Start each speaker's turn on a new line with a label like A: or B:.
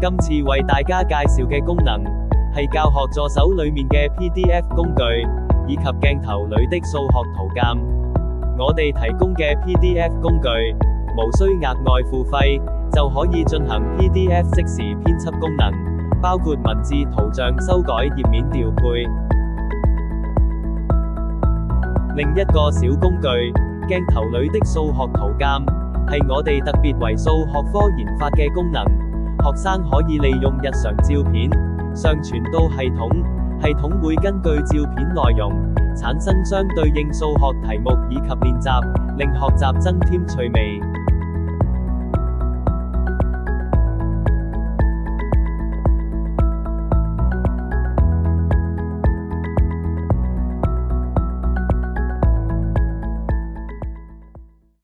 A: 今次為大家介紹嘅功能，係教學助手裏面嘅 PDF 工具，以及鏡頭裏的數學圖鑑。我哋提供嘅 PDF 工具，無需額外付費，就可以進行 PDF 即時編輯功能，包括文字、圖像修改、頁面調配。另一個小工具，鏡頭裏的數學圖鑑，係我哋特別為數學科研發嘅功能。學生可以利用日常照片，上傳到系統，系統會根據照片內容，產生相對應數學題目以及練習，令學習增添趣味。